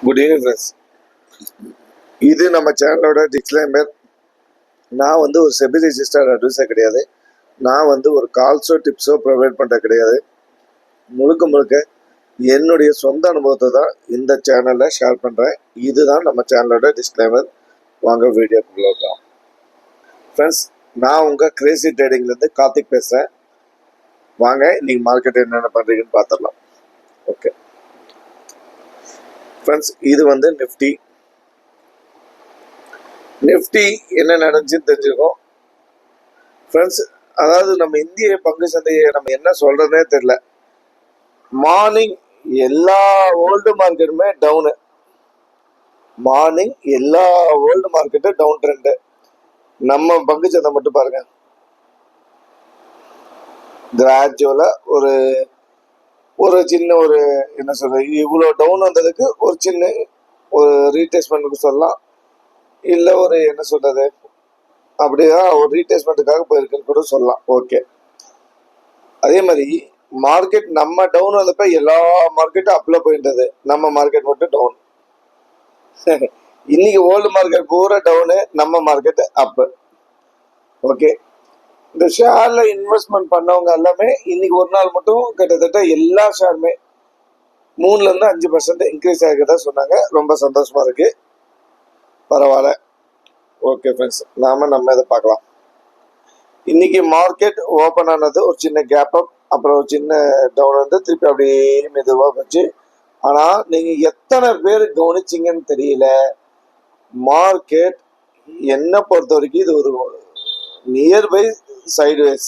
Good evening friends. இது நம்ம சேனலோட டிஸ்க்ளைமர். நான் ஒரு செபி ரெஜிஸ்டர்ட் அட்வைசர் கிடையாது. நான் ஒரு கால்ஸோ டிப்ஸோ ப்ரொவைட் பண்ணுற கிடையாது. முழுக்க முழுக்க என்னுடைய சொந்த அனுபவத்தை தான் இந்த சேனலில் ஷேர் பண்ணுறேன். இதுதான் நம்ம சேனலோட டிஸ்க்ளைமர். வாங்க வீடியோக்குள்ளே இருக்கலாம் ஃப்ரெண்ட்ஸ். நான் உங்கள் கிரேசி ட்ரேடிங்லேருந்து கார்த்திக் பேசுகிறேன். வாங்க இன்னைக்கு மார்க்கெட் என்னென்ன பண்ணுறீங்கன்னு பார்த்துடலாம். ஓகே ஃப்ரெண்ட்ஸ், இது நிஃப்டி என்ன நடந்துச்சுன்னு தெரிஞ்சுக்கோம் ஃப்ரெண்ட்ஸ். அதாவது நம்ம இந்திய பங்கு சந்தையை நம்ம என்ன சொல்றதுனே தெரியல. மார்னிங் எல்லா வேர்ல்டு மார்க்கெட்டுமே டவுனு. மார்னிங் எல்லா வேர்ல்டு மார்க்கெட்டும் டவுன் ட்ரெண்டு. நம்ம பங்கு சந்தை மட்டும் பாருங்க, கிராஜுவலா ஒரு சின்ன என்ன சொல்றது, இவ்வளோ டவுன் வந்ததுக்கு ஒரு சின்ன ரீடெஸ்ட்மெண்ட்டுக்கு சொல்லலாம், இல்லை என்ன சொல்றது, அப்படியே ஒரு ரீடெஸ்ட்மெண்ட்டுக்காக போயிருக்குன்னு கூட சொல்லலாம். ஓகே, அதே மாதிரி மார்க்கெட் நம்ம டவுன் வந்தப்ப எல்லா மார்க்கெட்டும் அப்ல போயிட்டது, நம்ம மார்க்கெட் மட்டும் டவுன். இன்னைக்கு ஓல்டு மார்க்கெட் பூரா டவுனு, நம்ம மார்க்கெட் அப்பு. ஓகே, இந்த ஷேர்ல இன்வெஸ்ட்மெண்ட் பண்ணவங்க எல்லாமே இன்னைக்கு ஒரு நாள் மட்டும் கிட்டத்தட்ட எல்லா ஷேருமே 3-5% இன்க்ரீஸ் ஆகிக்கிறதா சொன்னாங்க. ரொம்ப சந்தோஷமா இருக்கு, பரவாயில்ல. ஓகே ஃப்ரெண்ட்ஸ், நம்ம இதை பார்க்கலாம். இன்னைக்கு மார்க்கெட் ஓப்பன் ஆனது ஒரு சின்ன கேப் அப், அப்புறம் ஒரு சின்ன டவுன் வந்து திருப்பி அப்படியே மெதுவாக போச்சு. ஆனால் நீங்கள் எத்தனை பேர் கவனிச்சிங்கன்னு தெரியல, மார்க்கெட் என்னை பொறுத்த வரைக்கும் இது ஒரு நியர்பை சைட்வேஸ்.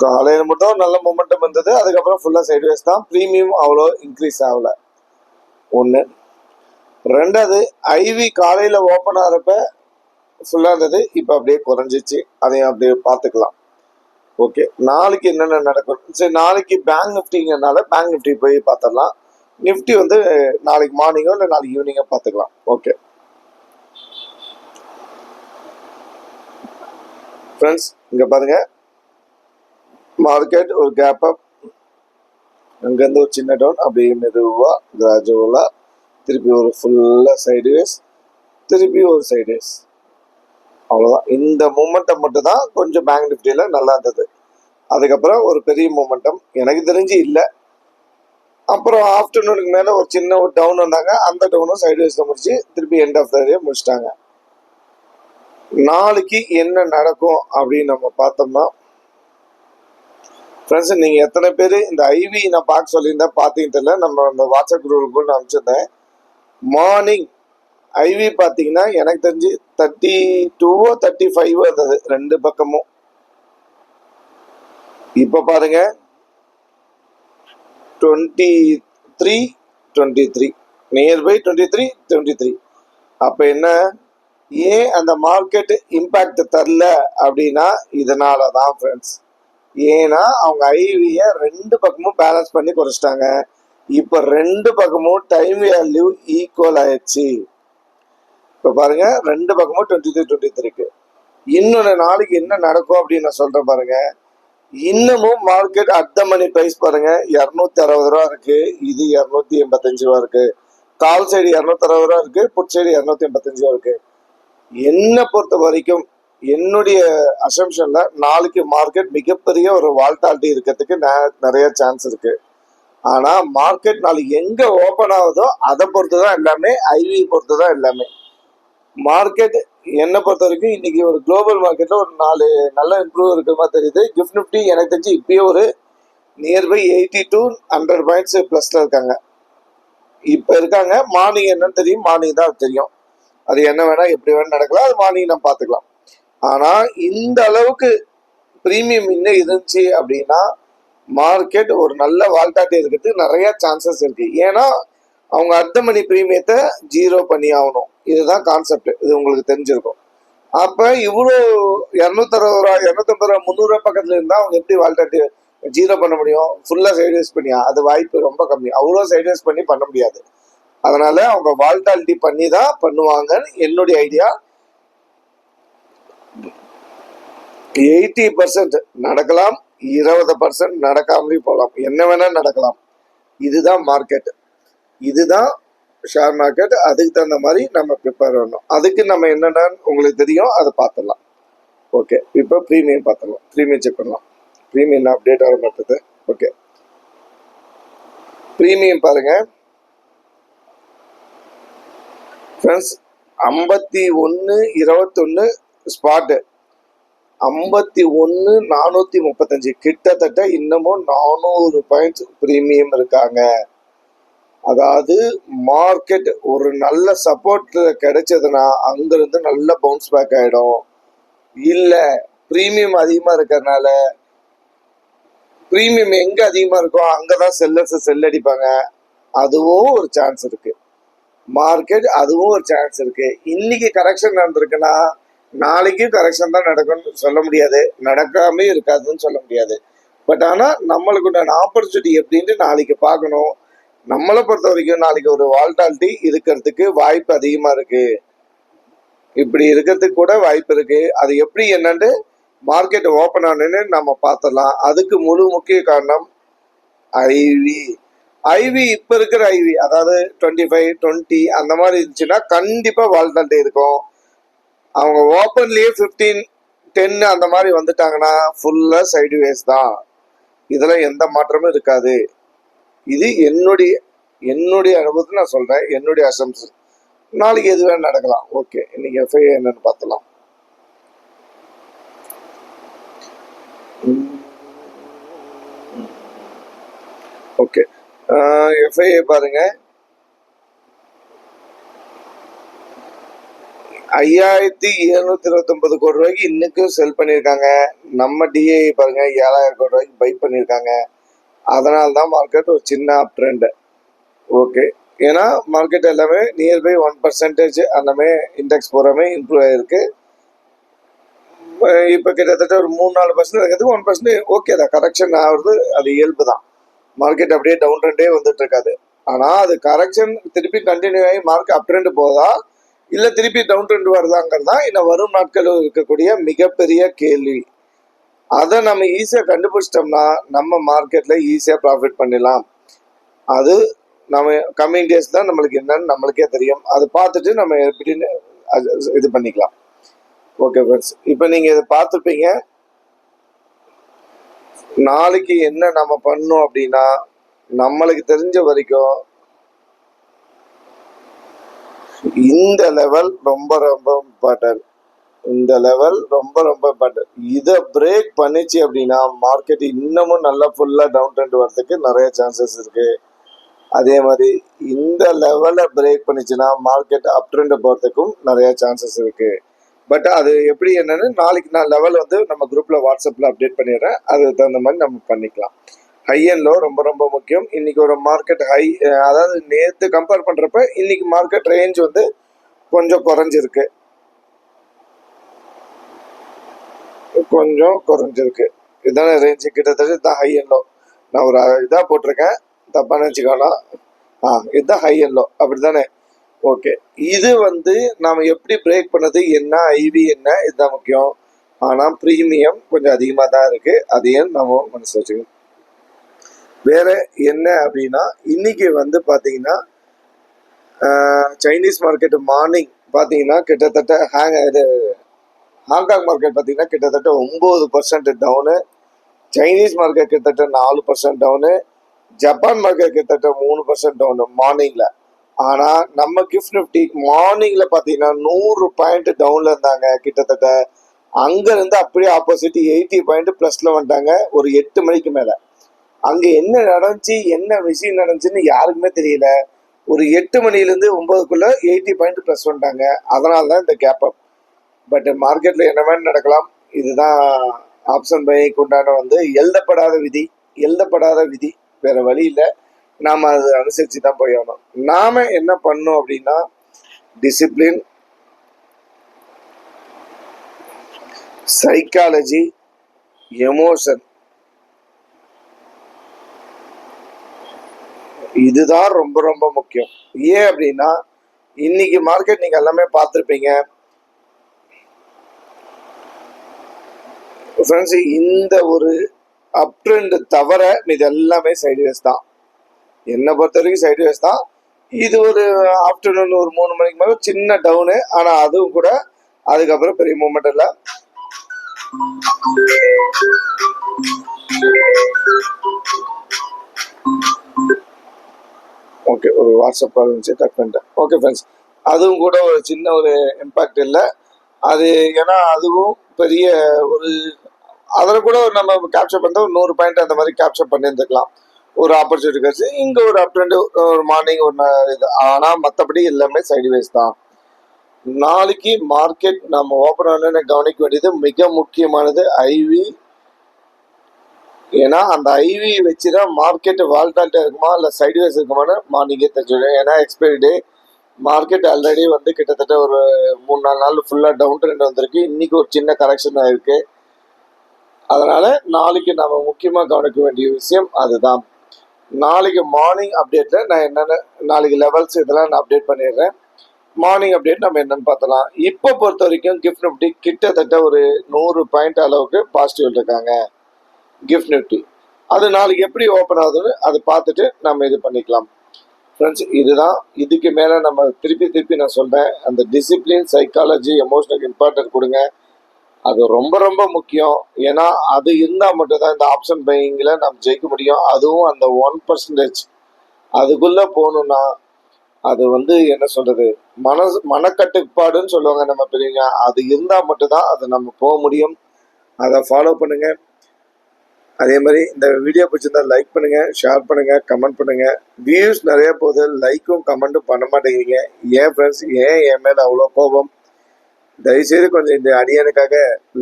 காலையில் மட்டும் நல்ல மொமெண்டம் வந்தது, அதுக்கப்புறம் ஃபுல்லாக சைட்வேஸ் தான். ப்ரீமியம் அவ்வளோ இன்க்ரீஸ் ஆகலை. ஒன்று. ரெண்டாவது, ஐவி காலையில் ஓப்பன் ஆகிறப்ப ஃபுல்லாக இருந்தது, இப்போ அப்படியே குறைஞ்சிச்சு. அதையும் அப்படியே பார்த்துக்கலாம். ஓகே, நாளைக்கு என்னென்ன நடக்கும்? சரி, நாளைக்கு பேங்க் நிஃப்டிங்கிறதுனால பேங்க் நிஃப்டி போய் பார்த்துடலாம். நிஃப்டி நாளைக்கு மார்னிங்கோ இல்லை நாளைக்கு ஈவினிங்கோ பார்த்துக்கலாம். ஓகே ஃப்ரெண்ட்ஸ், இங்கே பாருங்க, மார்க்கெட் ஒரு கேப் அப், அங்கேருந்து ஒரு சின்ன டவுன், அப்படியே மெதுவாக கிராஜுவலாக திருப்பி ஒரு ஃபுல்லாக சைடுவேஸ், திருப்பி ஒரு சைடுவேஸ், அவ்வளோதான். இந்த மூமெண்டம் மட்டும் தான் கொஞ்சம் பேங்க் நிஃப்டியில் நல்லா இருந்தது. அதுக்கப்புறம் ஒரு பெரிய மூமெண்டம் எனக்கு தெரிஞ்சு இல்லை. அப்புறம் ஆஃப்டர்நூனுக்கு மேலே ஒரு சின்ன டவுன் வந்தாங்க, அந்த டவுனும் சைடுவேஸில் முடிச்சு திருப்பி எண்ட் ஆஃப் த டே முடிச்சிட்டாங்க. நாளைக்கு என்ன நடக்கும் அப்படின்னு நம்ம பார்த்தோம்னா ஃப்ரெண்ட்ஸ், நீங்கள் எத்தனை பேர் இந்த ஐவி நான் பார்க்க சொல்லியிருந்தேன் பார்த்தீங்க தெரியல. நம்ம அந்த வாட்ஸ்அப் குரூப்புக்கு நான் அனுப்பிச்சிருந்தேன். மார்னிங் ஐவி பார்த்தீங்கன்னா எனக்கு தெரிஞ்சு 32 35 இருந்தது ரெண்டு பக்கமும். இப்போ பாருங்க 23 23, நியர்பை 23 23. அப்போ என்ன, ஏன் அந்த மார்க்கெட் இம்பேக்ட் தரல அப்படின்னா இதனால தான் ஃப்ரெண்ட்ஸ். ஏன்னா அவங்க ஐவியை ரெண்டு பக்கமும் பேலன்ஸ் பண்ணி குறைச்சிட்டாங்க. இப்போ ரெண்டு பக்கமும் டைம் வேல்யூ ஈக்குவல் ஆயிடுச்சு. இப்போ பாருங்க, ரெண்டு பக்கமும் 23 23க்கு. இன்னொன்று நாளைக்கு என்ன நடக்கும் அப்படின்னு நான் சொல்றேன் பாருங்க. இன்னமும் மார்க்கெட் அட் மணி பிரைஸ் பாருங்க 260 ரூபா இருக்கு, இது 285 ரூபா இருக்கு. கால் சைடு 260 ரூபா இருக்கு, புட் சைடு 285 ரூபா இருக்கு. என்னை பொறுத்த வரைக்கும் என்னுடைய அசம்ஷன்ல நாளைக்கு மார்க்கெட் மிகப்பெரிய ஒரு வால்டாலிட்டி இருக்கிறதுக்கு நிறைய சான்ஸ் இருக்கு. ஆனா மார்க்கெட் நாளைக்கு எங்க ஓப்பன் ஆகுதோ அதை பொறுத்து தான் எல்லாமே, ஐவி பொறுத்து தான் எல்லாமே. மார்க்கெட் என்னை பொறுத்த வரைக்கும் இன்னைக்கு ஒரு குளோபல் மார்க்கெட்ல ஒரு 4 நல்ல இம்ப்ரூவ் இருக்கிற மாதிரி தெரியுது. கிஃப்ட் நிஃப்டி எனக்கு தெரிஞ்சு இப்பயே ஒரு நியர்பை 80 to 100 பாயிண்ட்ஸ் பிளஸ்ல இருக்காங்க. இப்ப இருக்காங்க. மார்னிங் என்னன்னு தெரியும், மார்னிங் தான் தெரியும். அது என்ன வேணா எப்படி வேணா நடக்கலாம், அது மார்னிங் நம்ம பார்த்துக்கலாம். ஆனா இந்த அளவுக்கு பிரீமியம் இன்னும் இருந்துச்சு அப்படின்னா மார்க்கெட் ஒரு நல்ல வால்டாட்டி இருக்கிறதுக்கு நிறைய சான்சஸ் இருக்கு. ஏன்னா அவங்க அர்த்த மணி பிரீமியத்தை 0 பண்ணி ஆகணும். இதுதான் கான்செப்ட். இது உங்களுக்கு தெரிஞ்சிருக்கும். அப்ப இவ்வளோ 260 ரூபா 250 ரூபா 300 ரூபா பக்கத்துல இருந்தா அவங்க எப்படி வால்டாட்டி 0 பண்ண முடியும்? ஃபுல்லா சைட்வேஸ் பண்ணியா? அது வாய்ப்பு ரொம்ப கம்மி. அவ்வளோ சைட்வேஸ் பண்ண முடியாது. அதனால அவங்க வால்டாலிட்டி பண்ணி தான் பண்ணுவாங்கன்னு என்னுடைய ஐடியா. 80% நடக்கலாம், 20% நடக்காமலே போகலாம், என்ன வேணா நடக்கலாம். இதுதான் மார்க்கெட், இதுதான் ஷேர் மார்க்கெட். அதுக்கு தகுந்த மாதிரி நம்ம ப்ரிப்பேர் பண்ணணும். அதுக்கு நம்ம என்னென்னு உங்களுக்கு தெரியும், அதை பார்த்துடலாம். ஓகே, இப்போ ப்ரீமியம் பார்த்துடலாம். ப்ரீமியம் செக் பண்ணலாம். ப்ரீமியம் அப்டேட் ஆக மாட்டது. ஓகே, ப்ரீமியம் பாருங்க ஃப்ரெண்ட்ஸ், 51.21 ஸ்பாட்டு, 51.435, கிட்டத்தட்ட இன்னமும் 400 பாயிண்ட்ஸ் ப்ரீமியம் இருக்காங்க. அதாவது மார்க்கெட் ஒரு நல்ல சப்போர்ட் கிடைச்சதுன்னா அங்கிருந்து நல்ல பவுன்ஸ் பேக் ஆயிடும். இல்ல பிரீமியம் அதிகமா இருக்கிறதுனால, பிரீமியம் எங்க அதிகமா இருக்கோ அங்கதான் செல்லர்ஸ் செல் அடிப்பாங்க. அதுவும் ஒரு சான்ஸ் இருக்கு. மார்க்கெட் அதுவும் ஒரு சான்ஸ் இருக்கு. இன்னைக்கு கரெக்ஷன் நடந்திருக்குன்னா நாளைக்கு கரெக்ஷன் தான் நடக்கும்னு சொல்ல முடியாது, நடக்காம இருக்காதுன்னு சொல்ல முடியாது. பட் ஆனா நம்மளுக்கு உண்டான ஆப்பர்ச்சுனிட்டி எப்படின்ட்டு நாளைக்கு பார்க்கணும். நம்மளை பொறுத்த வரைக்கும் நாளைக்கு ஒரு வால்டாலிட்டி இருக்கிறதுக்கு வாய்ப்பு அதிகமா இருக்கு. இப்படி இருக்கிறதுக்கு கூட வாய்ப்பு இருக்கு. அது எப்படி என்னன்னு மார்க்கெட் ஓப்பன் ஆனு நம்ம பார்த்துடலாம். அதுக்கு முழு முக்கிய காரணம் ஐவி. ஐவி இப்ப இருக்கிற ஐவி, அதாவது 25, 20 அந்த மாதிரி இருந்துச்சுன்னா கண்டிப்பா வால்டாலிட்டி இருக்கும். அவங்க ஓப்பன்லயே 15, 10 அந்த மாதிரி வந்துட்டாங்கன்னா ஃபுல்லா சைடுவேஸ் தான். இதுல எந்த மாற்றமும் இருக்காது. இது என்னுடைய அனுபவத்தில் நான் சொல்றேன், என்னுடைய அசம்ஷன். நாளைக்கு எது வேணும் நடக்கலாம். ஓகே, இன்னைக்கு எஃப்ஐ என்னன்னு பார்த்தலாம். ஓகே, எஃப்ஐஏ பாருங்க, 5729 கோடி ரூபாய்க்கு இன்னைக்கும் செல் பண்ணியிருக்காங்க. நம்ம டிஏ பாருங்க 7000 கோடி ரூபாய்க்கு பை பண்ணியிருக்காங்க. அதனால தான் மார்க்கெட் ஒரு சின்ன அப் ட்ரெண்ட். ஓகே, ஏன்னா மார்க்கெட் எல்லாமே நியர்பை 1% எல்லாமே இண்டெக்ஸ் பூராமே இம்ப்ரூவ் ஆயிருக்கு. இப்போ கிட்டத்தட்ட ஒரு 3-4% இருக்கிறது 1% ஓகே தான். கரெக்ஷன் ஆகுறது அது இயல்பு தான். மார்க்கெட் அப்படியே டவுன் ட்ரெண்டே வந்துட்டு இருக்காது. ஆனால் அது கரெக்ஷன் திருப்பி கண்டினியூ ஆகி மார்க்கெட் அப் ட்ரெண்ட் போதா இல்லை திருப்பி டவுன் ட்ரெண்ட் வருதாங்கிறது தான் இன்னும் வரும் நாட்களில் இருக்கக்கூடிய மிகப்பெரிய கேள்வி. அதை நம்ம ஈஸியாக கண்டுபிடிச்சிட்டோம்னா நம்ம மார்க்கெட்டில் ஈஸியாக ப்ராஃபிட் பண்ணிடலாம். அது நம்ம கம்மிங் டேஸ் தான் நம்மளுக்கு என்னன்னு நம்மளுக்கே தெரியும். அதை பார்த்துட்டு நம்ம எப்படின்னு இது பண்ணிக்கலாம். ஓகே ஃப்ரெண்ட்ஸ், இப்போ நீங்கள் இதை பார்த்துருப்பீங்க. நாளைக்கு என்ன நம்ம பண்ணோம் அப்படின்னா, நம்மளுக்கு தெரிஞ்ச வரைக்கும் இந்த லெவல் ரொம்ப ரொம்ப இம்பார்ட்டன்ட். இந்த லெவல் ரொம்ப ரொம்ப இம்பார்ட்டன்ட். இதை பிரேக் பண்ணிச்சு அப்படின்னா மார்க்கெட் இன்னமும் நல்லா ஃபுல்லாக டவுன் ட்ரெண்ட் வரதுக்கு நிறைய சான்சஸ் இருக்கு. அதே மாதிரி இந்த லெவலை பிரேக் பண்ணிச்சுன்னா மார்க்கெட் அப் ட்ரெண்ட் போகிறதுக்கும் நிறைய சான்சஸ் இருக்கு. பட் அது எப்படி என்னன்னு நாளைக்கு நான் லெவல் வந்து நம்ம குரூப்ல வாட்ஸ்அப்ல அப்டேட் பண்ணிடுறேன். அதுக்கு தகுந்த மாதிரி நம்ம பண்ணிக்கலாம். ஹை அண்ட் லோ ரொம்ப ரொம்ப முக்கியம். இன்னைக்கு ஒரு மார்க்கெட் ஹை, அதாவது நேற்று கம்பேர் பண்றப்ப இன்னைக்கு மார்க்கெட் ரேஞ்ச் வந்து கொஞ்சம் குறைஞ்சிருக்கு, இதான ரேஞ்சு. கிட்டத்தட்ட இதுதான் ஹை அண்ட் லோ. நான் ஒரு இதாக போட்டிருக்கேன், தப்பா நினச்சிக்கலாம். இதுதான் ஹை அண்ட் லோ, அப்படித்தானே? ஓகே, இது வந்து நாம எப்படி பிரேக் பண்ணது, என்ன ஐவி என்ன, இதுதான் முக்கியம். ஆனால் ப்ரீமியம் கொஞ்சம் அதிகமாக தான் இருக்கு, அதையும் நம்ம மனசு வச்சுக்கணும். வேற என்ன அப்படின்னா, இன்னைக்கு வந்து பார்த்தீங்கன்னா சைனீஸ் மார்க்கெட் மார்னிங் பார்த்தீங்கன்னா கிட்டத்தட்ட ஹாங்காங் மார்க்கெட் பார்த்தீங்கன்னா கிட்டத்தட்ட 9% டவுனு, சைனீஸ் மார்க்கெட் கிட்டத்தட்ட 4% டவுனு, ஜப்பான் மார்க்கெட் கிட்டத்தட்ட 3% டவுனு மார்னிங்ல. ஆனா நம்ம கிஃப்ட் நிஃப்டி மார்னிங்ல பாத்தீங்கன்னா 100 பாயிண்ட் டவுன்ல இருந்தாங்க கிட்டத்தட்ட. அங்க இருந்து அப்படியே ஆப்போசிட் 80 பாயிண்ட் பிளஸ்ல வந்துட்டாங்க ஒரு 8 மணிக்கு மேல. அங்க என்ன நடந்துச்சு, என்ன விஷயம் நடந்துச்சுன்னு யாருக்குமே தெரியல. ஒரு 8 மணில இருந்து 9க்குள்ள 80 பாயிண்ட் பிளஸ் வந்துட்டாங்க. அதனாலதான் இந்த கேப் அப். பட் மார்க்கெட்ல என்ன மாதிரி நடக்கலாம், இதுதான் ஆப்ஷன் பைக்கு உண்டான வந்து எழுதப்படாத விதி, வேற வழி இல்லை. நாம் அதை அனுசரித்து தான் போயணும். நாம் என்ன பண்ணோம் அப்படின்னா, டிசிப்ளின், சைக்காலஜி, எமோஷன், இதுதான் ரொம்ப ரொம்ப முக்கியம். ஏன் அப்படின்னா இன்னைக்கு மார்க்கெட் நீங்க எல்லாமே பார்த்துருப்பீங்க ஃப்ரெண்ட்ஸ். இந்த ஒரு அப் ட்ரெண்ட் தவிர இது எல்லாமே சைட்வேஸ் தான். என்னை பொறுத்த வரைக்கும் சைட்வேஸ் தான். இது ஒரு ஆஃப்டர்நூன் ஒரு 3 மணிக்கு மேலே சின்ன டவுனு, ஆனால் அதுவும் கூட அதுக்கப்புறம் பெரிய மூமெண்ட் இல்லை. ஓகே, ஒரு வாட்ஸ்அப் கால் இருந்துச்சு, கட் பண்ணிட்டேன். ஓகே ஃப்ரெண்ட்ஸ், அதுவும் கூட ஒரு சின்ன ஒரு இம்பேக்ட் இல்லை. அது ஏன்னா அதுவும் பெரிய ஒரு அதில் கூட நம்ம கேப்சர் பண்ணுறது ஒரு 100 பாயிண்ட் அந்த மாதிரி கேப்சர் பண்ணியிருந்துக்கலாம். ஒரு ஆப்பர்ச்சுனிட்டி கிடச்சி இங்கே ஒரு அப் ட்ரெண்டு ஒரு மார்னிங் ஒரு இது. ஆனால் மற்றபடி எல்லாமே சைடுவேஸ் தான். நாளைக்கு மார்க்கெட் நம்ம ஓப்பன் ஆனோன்னு கவனிக்க வேண்டியது மிக முக்கியமானது ஐவி. ஏன்னா அந்த ஐவி வச்சு தான் மார்க்கெட் வால்டாலிட்டியாக இருக்குமா இல்லை சைடுவேஸ் இருக்குமான்னு மார்னிங்கே தெரிஞ்சுடும். ஏன்னா எக்ஸ்பைரி டே மார்க்கெட் ஆல்ரெடி வந்து கிட்டத்தட்ட ஒரு 3-4 நாள் ஃபுல்லாக டவுன் ட்ரெண்ட் வந்திருக்கு. இன்றைக்கி ஒரு சின்ன கரெக்ஷன் ஆகிருக்கு. அதனால் நாளைக்கு நம்ம முக்கியமாக கவனிக்க வேண்டிய விஷயம் அதுதான். நாளைக்கு மார்னிங் அப்டேட்டில் நான் என்னென்ன நாளைக்கு லெவல்ஸ் இதெல்லாம் நான் அப்டேட் பண்ணிடுறேன். மார்னிங் அப்டேட் நம்ம என்னென்னு பார்த்தலாம். இப்போ பொறுத்த வரைக்கும் கிஃப்ட் நிஃப்டி கிட்டத்தட்ட ஒரு 100 பாயிண்ட் அளவுக்கு பாசிட்டிவ் இருக்காங்க கிஃப்ட் நிஃப்டி. அது நாளைக்கு எப்படி ஓப்பன் ஆகுதுன்னு அதை பார்த்துட்டு நம்ம இது பண்ணிக்கலாம் ஃப்ரெண்ட்ஸ். இதுதான், இதுக்கு மேலே நம்ம திருப்பி நான் சொல்கிறேன், அந்த டிசிப்ளின், சைக்காலஜி, எமோஷனல் இம்பார்ட்டன்ட் கொடுங்க. அது ரொம்ப ரொம்ப முக்கியம். ஏன்னா அது இருந்தால் மட்டும்தான் இந்த ஆப்ஷன் பையிங்கில் நம்ம ஜெயிக்க முடியும். அதுவும் அந்த 1% அதுக்குள்ளே போகணுன்னா அது வந்து என்ன சொல்கிறது, மனக்கட்டுப்பாடுன்னு சொல்லுவாங்க நம்ம பெரியவங்க. அது இருந்தால் மட்டும்தான் அது நம்ம போக முடியும். அதை ஃபாலோ பண்ணுங்கள். அதே மாதிரி இந்த வீடியோ பிடிச்சிருந்தா லைக் பண்ணுங்கள், ஷேர் பண்ணுங்கள், கமெண்ட் பண்ணுங்கள். வியூஸ் நிறைய போகுது, லைக்கும் கமெண்ட்டும் பண்ண மாட்டேங்கிறீங்க. ஏன் ஃப்ரெண்ட்ஸ், ஏன் என் மேலே அவ்வளோ கோபம்? தயவுசெய்து கொஞ்சம் இந்த அடியானுக்காக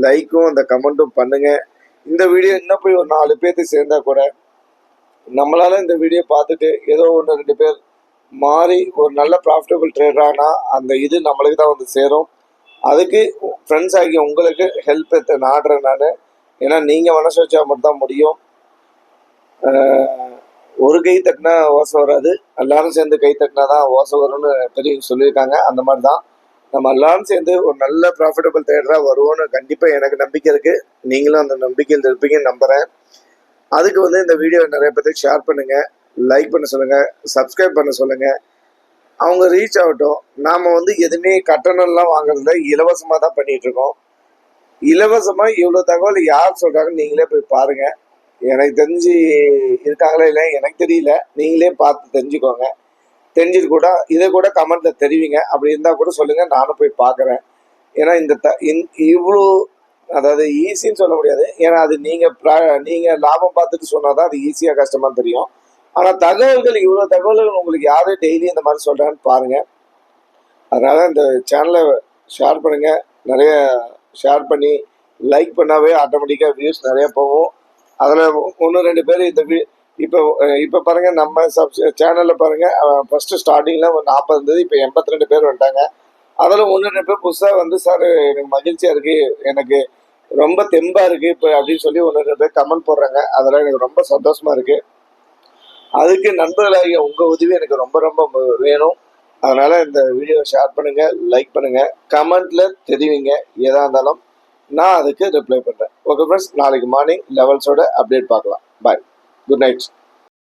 லைக்கும் அந்த கமெண்ட்டும் பண்ணுங்கள். இந்த வீடியோ இன்னும் போய் ஒரு 4 பேர்த்து சேர்ந்தா கூட நம்மளால் இந்த வீடியோ பார்த்துட்டு ஏதோ 1-2 பேர் மாறி ஒரு நல்ல ப்ராஃபிட்டபிள் ட்ரேடரானா அந்த இது நம்மளுக்கு தான் வந்து சேரும். அதுக்கு ஃப்ரெண்ட்ஸ் ஆகிய உங்களுக்கு ஹெல்ப் நாடுறேன் நான். ஏன்னா நீங்கள் மனசு வச்சா மட்டும்தான் முடியும். ஒரு கை தட்டினா ஓசை வராது, எல்லாரும் சேர்ந்து கை தட்டினா தான் ஓசை வரும்னு பெரியவங்க சொல்லியிருக்காங்க. அந்த மாதிரி தான் நம்ம எல்லாரும் சேர்ந்து ஒரு நல்ல ப்ராஃபிட்டபிள் ட்ரேடராக வருவோன்னு கண்டிப்பாக எனக்கு நம்பிக்கை இருக்குது. நீங்களும் அந்த நம்பிக்கையில் இருப்பீங்கன்னு நம்புகிறேன். அதுக்கு வந்து இந்த வீடியோ நிறைய பேருக்கு ஷேர் பண்ணுங்கள், லைக் பண்ண சொல்லுங்கள், சப்ஸ்கிரைப் பண்ண சொல்லுங்கள். அவங்க ரீச் ஆகட்டும். நாம் வந்து எதுவுமே கட்டணம்லாம் வாங்குறதில்ல, இலவசமாக தான் பண்ணிகிட்ருக்கோம். இலவசமாக இவ்வளோ தகவல் யார் சொல்கிறாங்கன்னு நீங்களே போய் பாருங்கள். எனக்கு தெரிஞ்சு இருக்காங்களா இல்லை எனக்கு தெரியல, நீங்களே பார்த்து தெரிஞ்சுக்கோங்க. தெரிஞ்சுட்டு கூட இதை கூட கமெண்ட்டில் தெரிவிங்க. அப்படி இருந்தால் கூட சொல்லுங்கள், நானும் போய் பார்க்குறேன். ஏன்னா இவ்வளோ அதாவது ஈஸின்னு சொல்ல முடியாது. ஏன்னா அது நீங்கள் லாபம் பார்த்துட்டு சொன்னால் தான் அது ஈஸியாக கஷ்டமாக தெரியும். ஆனால் தகவல்கள் இவ்வளோ தகவல்கள் உங்களுக்கு யாரும் டெய்லி இந்த மாதிரி சொல்கிறான்னு பாருங்கள். அதனால் இந்த சேனலை ஷேர் பண்ணுங்கள். நிறைய ஷேர் பண்ணி லைக் பண்ணாவே ஆட்டோமேட்டிக்காக வியூஸ் நிறைய போகும். அதில் 1-2 பேர் இந்த இப்போ பாருங்கள், நம்ம சேனலில் பாருங்கள், ஃபஸ்ட்டு ஸ்டார்டிங்கில் ஒரு 40 இருந்தது, இப்போ 82 பேர் வந்துட்டாங்க. அதில் 1-2 பேர் புதுசாக வந்து சார் எனக்கு மகிழ்ச்சியாக இருக்குது, எனக்கு ரொம்ப தெம்பாக இருக்குது இப்போ அப்படின்னு சொல்லி 1-2 பேர் கமெண்ட் போடுறாங்க. அதெல்லாம் எனக்கு ரொம்ப சந்தோஷமாக இருக்குது. அதுக்கு நண்பர்களாகிய உங்கள் உதவி எனக்கு ரொம்ப ரொம்ப வேணும். அதனால் இந்த வீடியோவை ஷேர் பண்ணுங்கள், லைக் பண்ணுங்கள், கமெண்ட்டில் தெரிவிங்க. எதாக இருந்தாலும் நான் அதுக்கு ரிப்ளை பண்ணுறேன். ஓகே ஃப்ரெண்ட்ஸ், நாளைக்கு மார்னிங் லெவல்ஸோட அப்டேட் பார்க்கலாம். பாய், குட் நைட்.